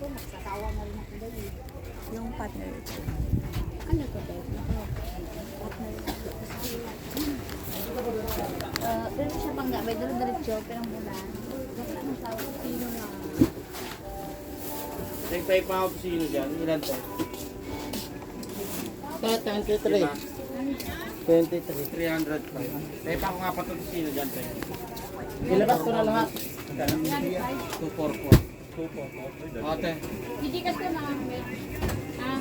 ko, magsasawa na rin ako doon. Yung partner. Ano to, babe? Partner. Pero siya bang nga, may diretso, pero mula. Kasi anong tawag? Sino na? Nag-type pa ako sino dyan. Ilan to? 23. Diba? 23. 305. Type ako nga pa ito sino dyan. Ilabas ko na lahat. 244. 244. Ate. Hindi ka ito na. Ah,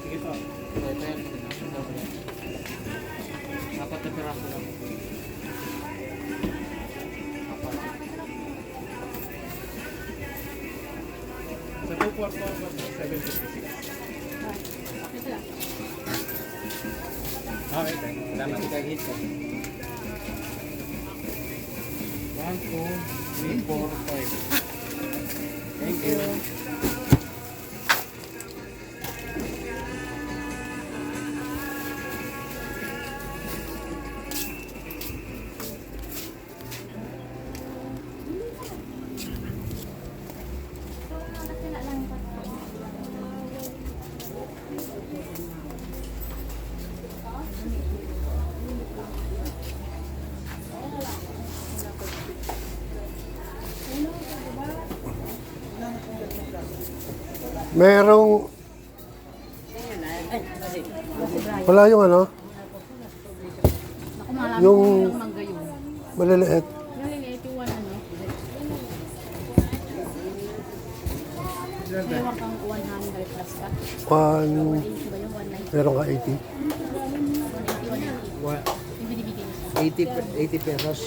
Sige po. Ito yan. Apat na piraso lang. Apat. Sa 244, 756. ito lang. Okay, tayo. Salamat. Hit ko. 1, 2, 3, 4, 5. Thank you. Merong wala yung ano, Naku, malami yung ng mangga yun. maliliit. Yung liliit yung ano. Ewan kang 100 plus ka. One, 80 ba yung 190? meron ka 80. 180, 190. Yung binibigay niya. 80 pesos.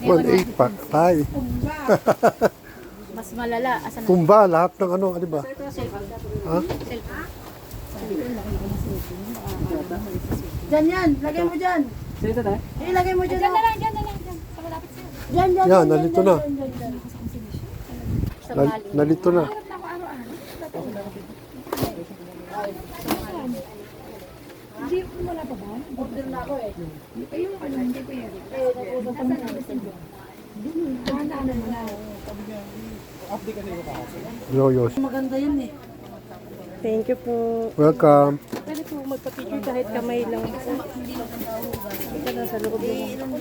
1.8 pa. Ay, Mas malala. Asan na? tumba lahat ng ano, di ba? Cellphone. Ha? Cellphone. Sabi ko, laki ko ng cellphone. Dyan yan, lagay mo dyan. Sino tayo? Ilagay mo dyan. Diyan na lang, diyan na lang. Diyan. Sa malapit sa'yo. Dyan, dyan. Yan, nalito na. Sa bali. Nalito na. Hindi ko wala pa ba? Order na ako eh. Ayun, ano, hindi ko yan. Nag-usap kami na sa inyo. Ano mo na. Update kasi ko kahapon. Yoyos. Maganda yun eh. Thank you po. Welcome. Pwede po magpa-picture kahit kamay lang po. Ito na sa loob mo.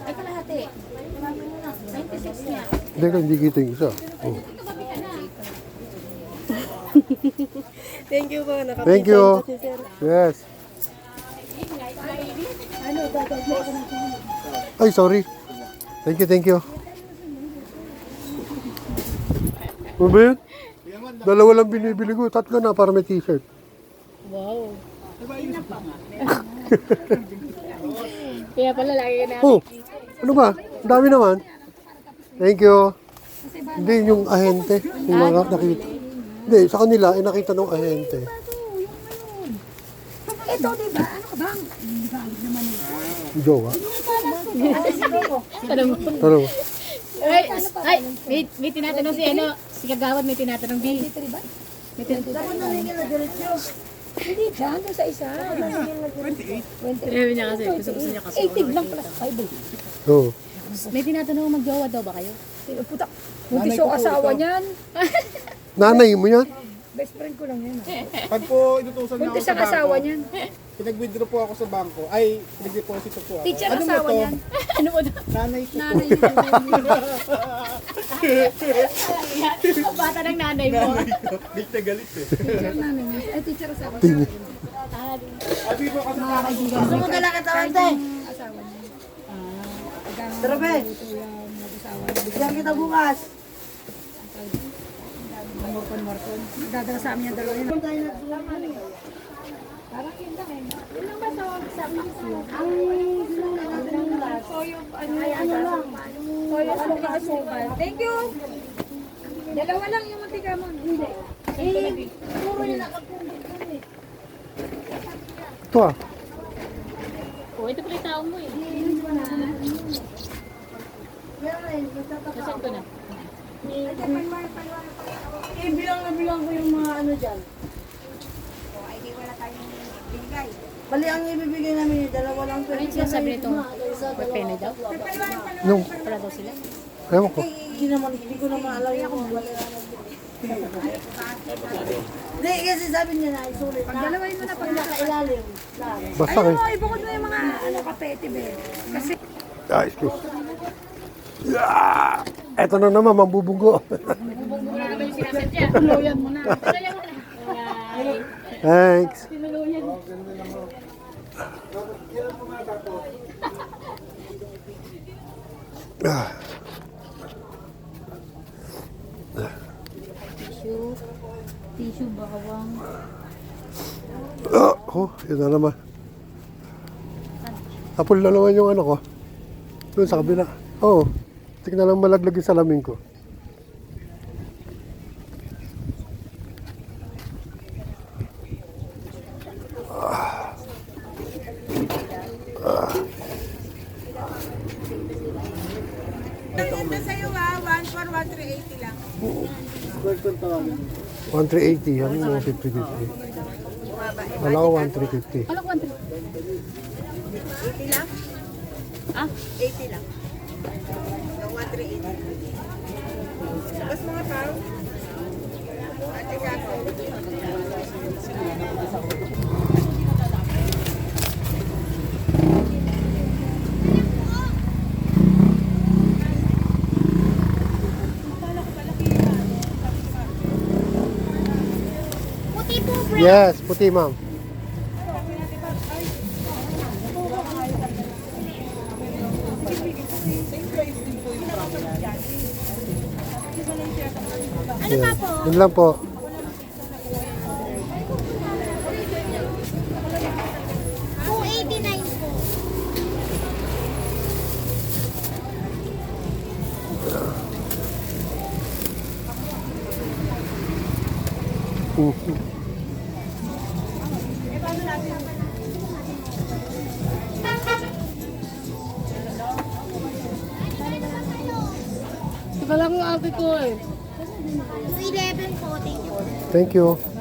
Ay, kalahati. 96 niya. Hindi ka, hindi kita yung isa. Oh. Tumabi ka na. Thank you po. Thank you. Po si sir. Yes. Ay, sorry. Thank you, thank you. Ano ba yun? Dalawa lang binibili ko. Tatlo na para may t-shirt. Wow. Kaya pala lagi na. Oh, ano ba? Ang dami naman. Thank you. Hindi yung ahente. Yung mga nakita. Hindi, sa kanila ay nakita ng ahente. Ito, di ba? Ano ka bang? Jowa. Tanong mo. Taro. Ay, may tinatanong si ano, si Kagawad may tinatanong B. May tinatanong. Dapat naningin na diretso. Hindi dyan, doon sa isa. Naningin na diretso. Sabi niya kasi, gusto niya kasi. 80 lang plus 5 eh. Oo. May tinatanong magjowa daw ba kayo? Puta, buntis yung asawa niyan. Nanay mo yan? Best friend ko lang yan. Pag po inutusan niyo ako Buntis sa ang asawa bangko, niyan. pinag-withdraw po ako sa bangko, ay, pinag-deposito po ako. Teacher Ano mo asawa to? niyan. Ano mo daw? Nanay ko po. Nanay niya. Ang bata ng nanay mo. Galit na galit eh. Teacher nanay niya. Ay, teacher asawa. Tingin. Abi po kasi Gusto mo kailangan tawag tayo? Asawa niya. Tara, Ben. Bigyan kita bukas. Morton. Dadala sa amin yung dalawa yun. Parang yun lang eh. Yun lang ba sa amin? Ang soyo, ano lang. Soyo, asukal. Thank you. Dalawa lang yung mantika mo. Hindi. Puro yun nakapunod kami. Ito ah. Oh, ito pala yung tao mo eh. Nasaan ko na? Bilang ko yung mga ano dyan. Bali, ang ibibigay namin yung dalawa lang. Ano yung sinasabi nito? May pena daw? Yung, Wala daw sila? ewan ko. Hindi ko naman alam yung Hindi, kasi sabi niya na isulit na. Dalawain mo na pag Nakailalim. Basta Ayun kayo. mo, ibukod mo yung mga kapete, be. Kasi Ay, excuse. Eto na naman, mambubunggo. Bubong mo na naman yung sinasadya. Tuluyan mo na. Tuluyan mo na. Thanks. Tinuluyan. Tissue, bawang. Oh, yun na naman. Tapos na naman yung ano ko. Doon sa kabila. Oo. Tignan lang malaglag yung salamin ko. Ito sa'yo ha, 1 for 1,380 lang. 1,380. Ano mo 50-50? Wala ko 1,350. Ano kwan? 80 lang? Ah? 80 lang. Yung 1,380. Tapos mga pao? Ate Kako. Yes, puti ma'am. Ano pa po? Yun lang po. Teka lang yung ate ko eh. 11 po, thank you. Thank you.